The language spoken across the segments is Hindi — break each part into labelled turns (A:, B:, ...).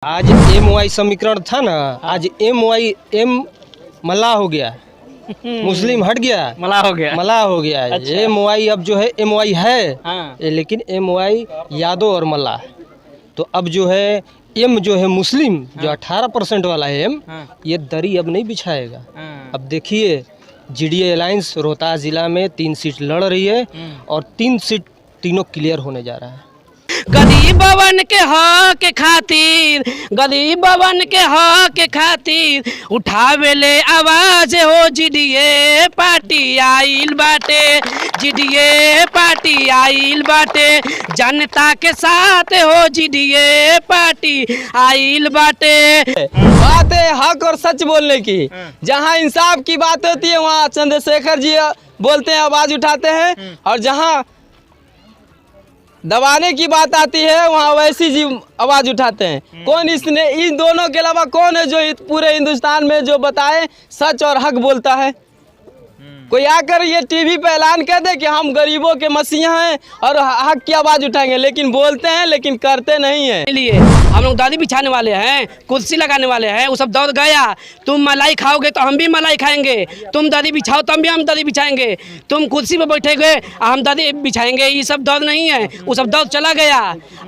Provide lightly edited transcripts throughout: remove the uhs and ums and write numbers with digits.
A: आज MY समीकरण था ना, आज एम मल्लाह हो गया, मुस्लिम हट गया, मल्लाह हो गया। अच्छा। MY अब जो है MY है। हाँ। लेकिन MY यादव और मल्लाह, तो अब जो है M जो है मुस्लिम, जो 18% वाला है M, ये दरी अब नहीं बिछाएगा। अब देखिए GDA अलायंस रोहतास जिला में 3 सीट लड़ रही है और 3 सीट तीनों क्लियर होने जा रहा है।
B: गरीब बवन के हक खातिर, गरीब बवन के हक खातिर उठावेले आवाज हो। GDA पार्टी आइल बाटे, GDA पार्टी आइल बाटे, जनता के साथ हो। GDA पार्टी आइल बाटे।
C: बात है हक और सच बोलने की। जहां इंसाफ की बात होती है वहां चंद्रशेखर जी बोलते हैं, आवाज उठाते हैं, और जहां दबाने की बात आती है वहाँ वैसी जी आवाज़ उठाते हैं। कौन इसने, इन दोनों के अलावा कौन है जो पूरे हिंदुस्तान में जो बताए सच और हक बोलता है? कोई आकर ये टीवी पे ऐलान कर दे कि हम गरीबों के मसीहा हैं और हक की आवाज़ उठाएंगे, लेकिन बोलते हैं लेकिन करते नहीं हैं।
B: लिए हम लोग दादी बिछाने वाले हैं, कुर्सी लगाने वाले हैं, वो सब दौड़ गया। तुम मलाई खाओगे तो हम भी मलाई खाएंगे, तुम दादी बिछाओ तो हम भी दादी बिछाएंगे, तुम कुर्सी पे बैठेगे हम दादी बिछाएंगे। ये सब दौड़ नहीं है, वो सब दौड़ चला गया।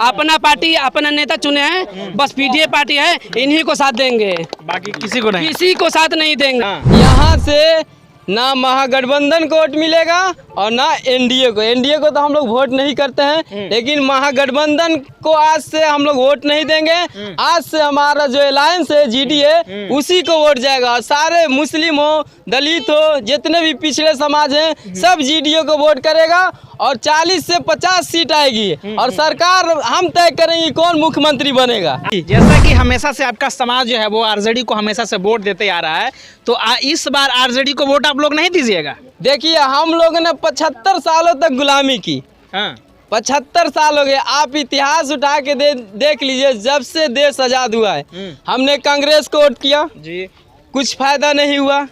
B: अपना पार्टी अपना नेता चुने हैं, बस PDA पार्टी है, इन्हीं को साथ देंगे, बाकी किसी को साथ नहीं देंगे।
C: यहाँ से ना महागठबंधन को वोट मिलेगा और ना NDA को। NDA को तो हम लोग वोट नहीं करते हैं, लेकिन महागठबंधन को आज से हम लोग वोट नहीं देंगे। आज से हमारा जो अलायंस है GDA, उसी को वोट जाएगा। सारे मुस्लिम हो, दलित हो, जितने भी पिछड़े समाज हैं, सब GDA को वोट करेगा और 40 से 50 सीट आएगी और सरकार हम तय करेंगे कौन मुख्यमंत्री बनेगा।
D: जैसा कि हमेशा से आपका समाज जो है वो RJD को हमेशा से वोट देते आ रहा है, तो इस बार RJD को वोट आप लोग नहीं दीजिएगा?
C: देखिए हम लोगों ने 75 सालों तक गुलामी की। हाँ। 75 साल हो गए। आप इतिहास उठा के देख लीजिए, जब से देश आजाद हुआ है हमने कांग्रेस को वोट किया जी, कुछ फायदा नहीं हुआ।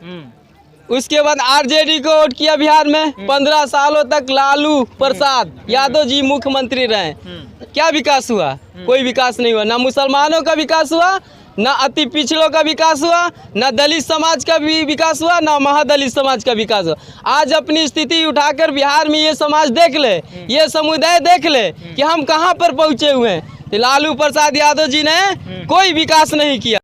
C: उसके बाद RJD को वोट किया बिहार में। 15 सालों तक लालू प्रसाद यादव जी मुख्यमंत्री रहे। क्या विकास हुआ? कोई विकास नहीं हुआ। ना मुसलमानों का विकास हुआ, ना अति पिछड़ों का विकास हुआ, ना दलित समाज का भी विकास हुआ, ना महादलित समाज का विकास हुआ। आज अपनी स्थिति उठाकर बिहार में ये समाज देख ले, ये समुदाय देख ले कि हम कहाँ पर पहुँचे हुए हैं। लालू प्रसाद यादव जी ने कोई विकास नहीं किया।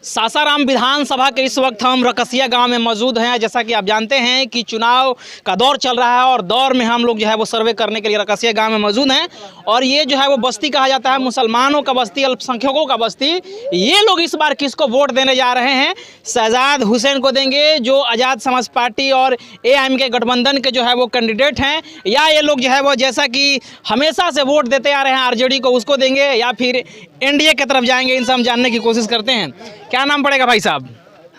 D: सासाराम विधानसभा के इस वक्त हम रकसिया गांव में मौजूद हैं। जैसा कि आप जानते हैं कि चुनाव का दौर चल रहा है और दौर में हम लोग जो है वो सर्वे करने के लिए रकसिया गांव में मौजूद हैं। और ये जो है वो बस्ती कहा जाता है, मुसलमानों का बस्ती, अल्पसंख्यकों का बस्ती। ये लोग इस बार किसको वोट देने जा रहे हैं? शहजाद हुसैन को देंगे, जो आज़ाद समाज पार्टी और AIM गठबंधन के जो है वो कैंडिडेट हैं, या ये लोग जो है वो जैसा कि हमेशा से वोट देते आ रहे हैं RJD को, उसको देंगे, या फिर NDA की तरफ जाएंगे? इनसे हम जानने की कोशिश करते हैं। क्या नाम पड़ेगा भाई साहब?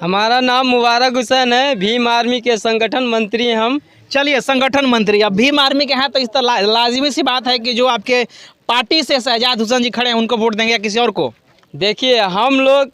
C: हमारा नाम मुबारक हुसैन है, भीम आर्मी के संगठन मंत्री हैं हम।
D: चलिए, संगठन मंत्री, अब भीम आर्मी के हैं तो इस तरह लाजिमी सी बात है कि जो आपके पार्टी से शहजाद हुसैन जी खड़े हैं उनको वोट देंगे या किसी और को?
C: देखिए हम लोग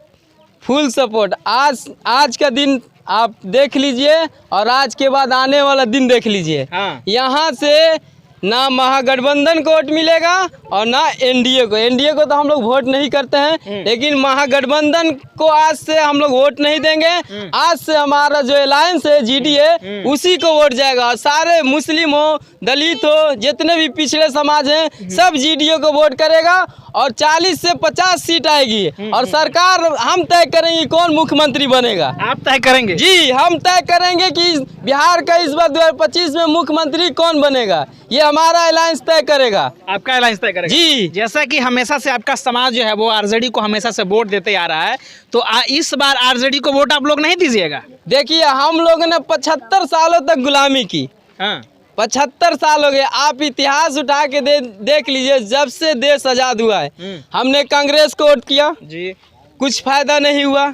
C: फुल सपोर्ट। आज का दिन आप देख लीजिए और आज के बाद आने वाला दिन देख लीजिए। हाँ। यहाँ से ना महागठबंधन को वोट मिलेगा और ना NDA को। NDA को तो हम लोग वोट नहीं करते हैं, लेकिन महागठबंधन को आज से हम लोग वोट नहीं देंगे। आज से हमारा जो अलायंस है GDA, उसी को वोट जाएगा। सारे मुस्लिम हो, दलित हो, जितने भी पिछड़े समाज हैं, सब GDA को वोट करेगा और 40 से 50 सीट आएगी और सरकार हम तय करेंगे कौन मुख्यमंत्री बनेगा।
D: आप तय करेंगे?
C: जी, हम तय करेंगे कि बिहार का इस बार 2025 में मुख्यमंत्री कौन बनेगा, ये हमारा अलायंस तय करेगा।
D: आपका अलायंस तय करेगा जी। जैसा कि हमेशा से आपका समाज जो है वो RJD को हमेशा से वोट देते आ रहा है, तो इस बार RJD को वोट आप लोग नहीं दीजिएगा?
C: देखिए हम लोगों ने 75 सालों तक गुलामी की। हाँ। 75 साल हो गए। आप इतिहास उठा के देख लीजिए, जब से देश आजाद हुआ है हमने कांग्रेस को वोट किया जी, कुछ फायदा नहीं हुआ।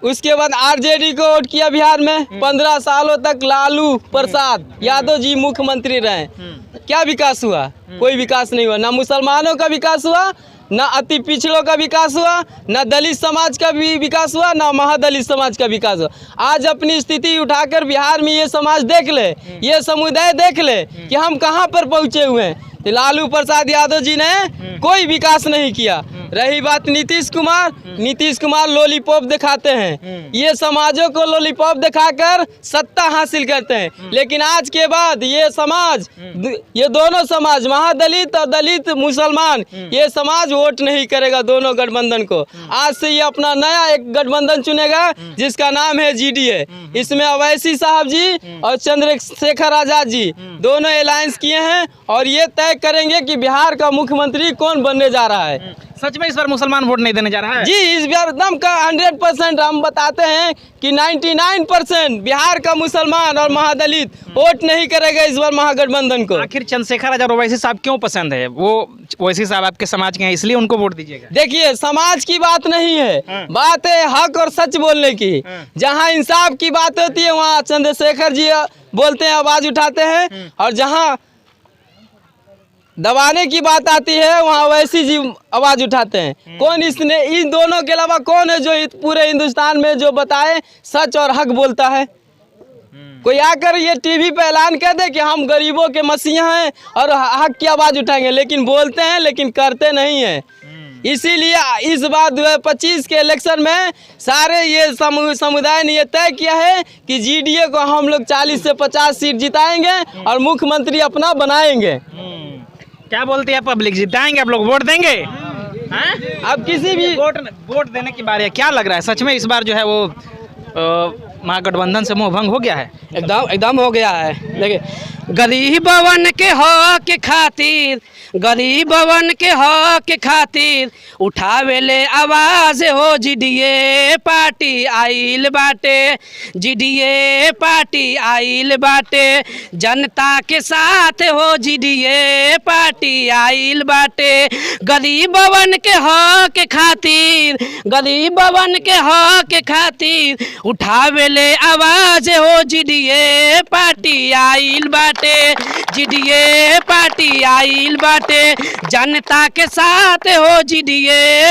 C: उसके बाद RJD को वोट किया बिहार में। 15 सालों तक लालू प्रसाद यादव जी मुख्यमंत्री रहे। क्या विकास हुआ? कोई विकास नहीं हुआ। ना मुसलमानों का विकास हुआ, ना अति पिछड़ों का विकास हुआ, ना दलित समाज का भी विकास हुआ, ना महादलित समाज का विकास हुआ। आज अपनी स्थिति उठाकर बिहार में ये समाज देख ले, ये समुदाय देख ले कि हम कहाँ पर पहुँचे हुए हैं। लालू प्रसाद यादव जी ने कोई विकास नहीं किया। रही बात नीतीश कुमार लॉलीपॉप दिखाते हैं, ये समाजों को लॉलीपॉप दिखाकर सत्ता हासिल करते हैं। लेकिन आज के बाद ये समाज, ये दोनों समाज, महादलित और दलित मुसलमान, ये समाज वोट नहीं करेगा दोनों गठबंधन को। आज से ये अपना नया एक गठबंधन चुनेगा जिसका नाम है GDA। इसमें अवैसी साहब जी और चंद्रशेखर आजाद जी दोनों अलायंस किए हैं और ये तय करेंगे कि बिहार का मुख्यमंत्री कौन बनने जा रहा है।
D: सच में इस बार मुसलमान वोट नहीं देने जा रहा है?
C: जी, इस बार एकदम का 100% हम बताते हैं कि 99% बिहार का मुसलमान और महादलित वोट नहीं करेगा इस बार महागठबंधन को।
D: आखिर चंद्रशेखर आजाद ओवैसी साहब क्यों पसंद है? वो ओवैसी साहब आपके समाज के हैं इसलिए उनको वोट दीजिएगा?
C: देखिए, समाज की बात नहीं है, बात है हक और सच बोलने की। जहाँ इंसाफ की बात होती है वहाँ चंद्रशेखर जी बोलते हैं, आवाज उठाते हैं, और जहाँ दबाने की बात आती है वहाँ ओवैसी जी आवाज उठाते हैं। कौन इसने, इन दोनों के अलावा कौन है जो पूरे हिंदुस्तान में जो बताए सच और हक बोलता है? कोई आकर ये टीवी पे ऐलान कर दे कि हम गरीबों के मसीहा हैं और हक की आवाज उठाएंगे, लेकिन बोलते हैं लेकिन करते नहीं हैं। इसीलिए इस बार 2025 के इलेक्शन में सारे ये समुदाय ने ये तय किया है कि GDA को हम लोग 40 से 50 सीट जिताएंगे और मुख्यमंत्री अपना बनाएंगे।
D: क्या बोलते हैं पब्लिक, जिताएंगे आप लोग, वोट देंगे?
C: अब किसी भी
D: वोट देने की बारी है। क्या लग रहा है सच में इस बार जो है वो महागठबंधन से मोह भंग हो गया है?
B: एकदम हो गया है। देखिए, गरीबवन के हक खातिर, गरीबवन के हक खातिर उठावेले आवाज हो GDA पार्टी आइल बाटे, GDA पार्टी आइल बाटे, जनता के साथ हो GDA पार्टी आइल बाटे। गरीबवन के हक खातिर, गरीबवन के हक खातिर उठावेले आवाज हो GDA पार्टी आइल बाटे, GDA पार्टी आइल बाटे, जनता के साथ हो GDA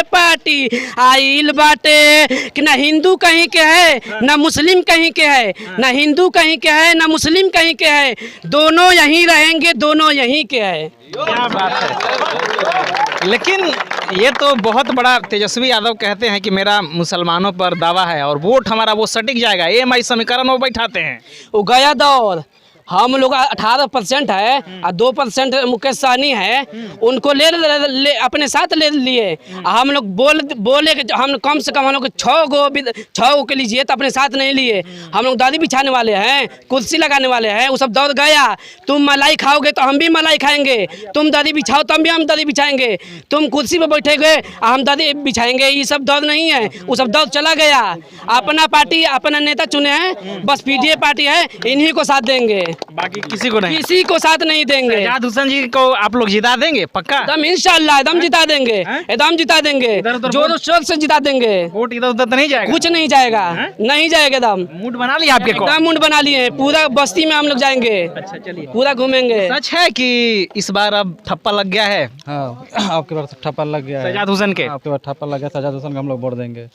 B: पार्टी आइल बाटे। कि ना हिंदू कहीं के है, ना मुस्लिम कहीं के है, ना हिंदू कहीं के है, ना मुस्लिम कहीं के है, दोनों यहीं रहेंगे, दोनों यहीं के है।
D: क्या बात है। लेकिन ये तो बहुत बड़ा, तेजस्वी यादव कहते हैं कि मेरा मुसलमानों पर दावा है और वोट हमारा वो सटिक जाएगा, EMI समीकरण वो बैठाते हैं।
B: वो गया दौर, हम लोग 18% है और 2% मुकेश सहनी है, उनको ले अपने साथ ले लिए। हम लोग बोले कि हम कम से कम हम लोग 6 गो के लीजिए, तो अपने साथ नहीं लिए। हम लोग दादी बिछाने वाले हैं, कुर्सी लगाने वाले हैं, वो सब दौड़ गया। तुम मलाई खाओगे तो हम भी मलाई खाएंगे, तुम दादी बिछाओ तो हम भी दादी बिछाएंगे, तुम कुर्सी पर बैठेगे हम दादी बिछाएंगे। ये सब दौड़ नहीं है, वो सब दौड़ चला गया। अपना पार्टी, अपना नेता चुने हैं, बस PDA पार्टी है, इन्हीं को साथ देंगे,
D: बाकी किसी को नहीं,
B: किसी को साथ नहीं देंगे।
D: सजाद हुसैन जी को आप लोग जिता देंगे पक्का?
B: एकदम इंशाल्लाह, एकदम जिता देंगे, एकदम जिता देंगे, जोर शोर से जिता देंगे।
D: वोट इधर उधर तो नहीं जाएगा?
B: कुछ नहीं जाएगा, नहीं जाएगा। एकदम
D: मूड बना लिया आपके?
B: एकदम मूड बना लिए, पूरा बस्ती में हम लोग जाएंगे।
D: अच्छा, चलिए,
B: पूरा घूमेंगे।
D: सच है कि इस बार अब ठप्पा लग गया है?
E: हाँ, आपके बार ठप्पा लग गया है
D: सजाद हुसैन के?
E: आपके बार ठप्पा लग गया, सजाद हुसैन को हम लोग वोट देंगे।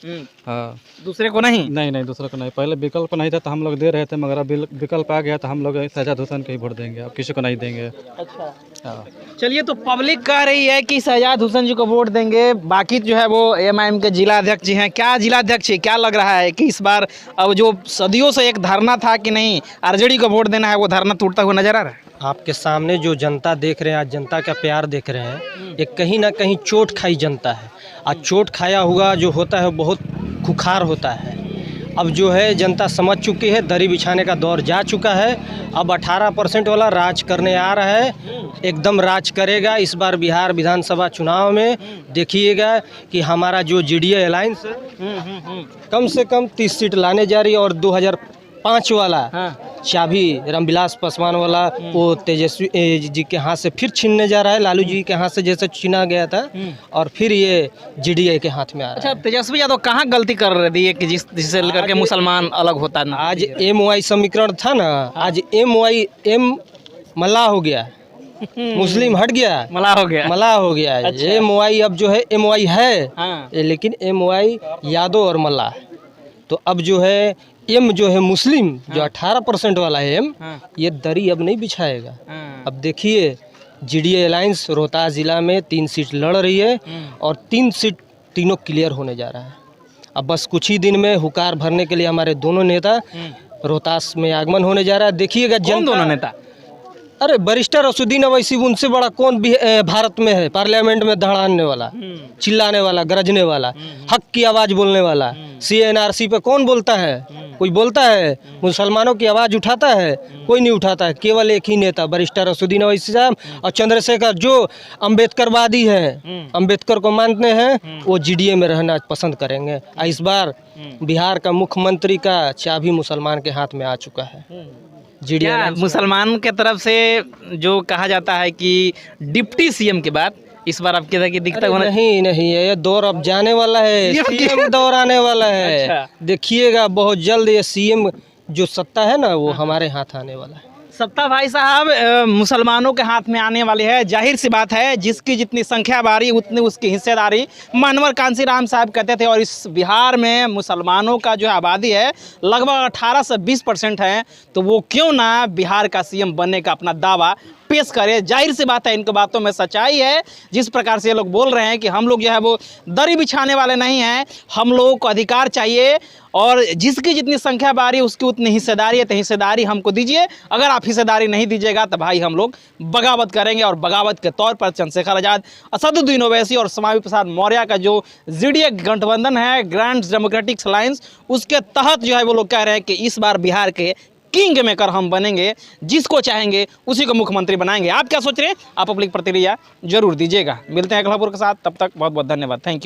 E: हाँ,
D: दूसरे को नहीं?
E: नहीं, दूसरे को नहीं। पहले विकल्प नहीं था तो हम लोग दे रहे थे, मगर अब विकल्प आ गया तो हम लोग सजाद हुसैन को ही वोट देंगे, अब किसी को नहीं देंगे।
D: अच्छा,
E: हाँ।
D: चलिए, तो पब्लिक कह रही है कि सजाद हुसैन जी को वोट देंगे, बाकी जो है वो MIM के जिला अध्यक्ष जी हैं। क्या जिला अध्यक्ष है, क्या लग रहा है कि इस बार अब जो सदियों से एक धरना था कि नहीं RJD को वोट देना है, वो धरना टूटता हुआ नजर आ रहा है?
A: आपके सामने जो जनता देख रहे हैं, आज जनता का प्यार देख रहे हैं, ये कहीं ना कहीं चोट खाई जनता है। आज चोट खाया हुआ जो होता है बहुत खुखार होता है। अब जो है जनता समझ चुकी है, दरी बिछाने का दौर जा चुका है। अब 18% वाला राज करने आ रहा है, एकदम राज करेगा। इस बार बिहार विधानसभा चुनाव में देखिएगा कि हमारा जो GDA अलायंस कम से कम 30 सीट लाने जा रही है, और 2005 वाला चाबी रामविलास पासवान वाला वो तेजस्वी जी के हाथ से फिर छीनने जा रहा है, लालू जी के हाथ से जैसे छीना गया था, और फिर ये GDA के हाथ में आ रहा है।
D: अच्छा, तेजस्वी यादव कहाँ गलती कर रही है कि जिससे लेकर के मुसलमान अलग होता है?
A: आज MY समीकरण था ना, आज M मल्लाह हो गया, मुस्लिम हट गया, मल्लाह हो गया। अच्छा। MY अब जो है MY है, लेकिन MY यादव और मल्लाह। तो अब जो है M जो है मुस्लिम, जो 18% वाला है M, ये दरी अब नहीं बिछाएगा। अब देखिए जीडीए अलायंस रोहतास ज़िला में 3 सीट लड़ रही है और 3 सीट तीनों क्लियर होने जा रहा है। अब बस कुछ ही दिन में हुकार भरने के लिए हमारे दोनों नेता रोहतास में आगमन होने जा रहा है। देखिएगा
D: कौन दोनों नेता?
A: अरे बैरिस्टर असुद्दीन अवैसी, उनसे बड़ा कौन भी भारत में है? पार्लियामेंट में धड़ाने वाला, चिल्लाने वाला, गरजने वाला, हक की आवाज़ बोलने वाला। CNRC पे कौन बोलता है? कोई बोलता है? मुसलमानों की आवाज़ उठाता है? कोई नहीं उठाता है। केवल एक ही नेता बैरिस्टर असुद्दीन अवैसी साहब और चंद्रशेखर, जो अम्बेडकरवादी हैं, अम्बेडकर को मानते हैं, वो GDA में रहना पसंद करेंगे। इस बार बिहार का मुख्यमंत्री का चाबी मुसलमान के हाथ में आ चुका है।
D: क्या मुसलमान के तरफ से जो कहा जाता है कि डिप्टी CM के बाद इस बार आपके की दिखता होना?
A: नहीं, ये दौर अब जाने वाला है, CM दौर आने वाला है।
D: अच्छा।
A: देखिएगा बहुत जल्द ये CM जो सत्ता है ना, वो हमारे हाथ आने वाला है।
D: सत्ता भाई साहब मुसलमानों के हाथ में आने वाली है। जाहिर सी बात है, जिसकी जितनी संख्या बारी उतनी उसकी हिस्सेदारी, मानवर कांसीराम साहब कहते थे। और इस बिहार में मुसलमानों का जो आबादी है लगभग 18 से 20% है, तो वो क्यों ना बिहार का CM बनने का अपना दावा पेश करे। जाहिर सी बात है, इनकी बातों में सच्चाई है। जिस प्रकार से ये लोग बोल रहे हैं कि हम लोग जो है वो दरी बिछाने वाले नहीं हैं, हम लोगों को अधिकार चाहिए और जिसकी जितनी संख्या बारी उसकी उतनी हिस्सेदारी है, तो हिस्सेदारी हमको दीजिए। अगर आप हिस्सेदारी नहीं दीजिएगा तो भाई हम लोग बगावत करेंगे। और बगावत के तौर पर चंद्रशेखर आज़ाद, असदुद्दीन ओवैसी और समावी प्रसाद मौर्य का जो GDA गठबंधन है, ग्रांड डेमोक्रेटिक अलायंस, उसके तहत जो है वो लोग कह रहे हैं कि इस बार बिहार के किंग मेकर हम बनेंगे, जिसको चाहेंगे उसी को मुख्यमंत्री बनाएंगे। आप क्या सोच रहे हैं? आप अपनी प्रतिक्रिया जरूर दीजिएगा। मिलते हैं अगला खबर के साथ, तब तक बहुत बहुत धन्यवाद। Thank you.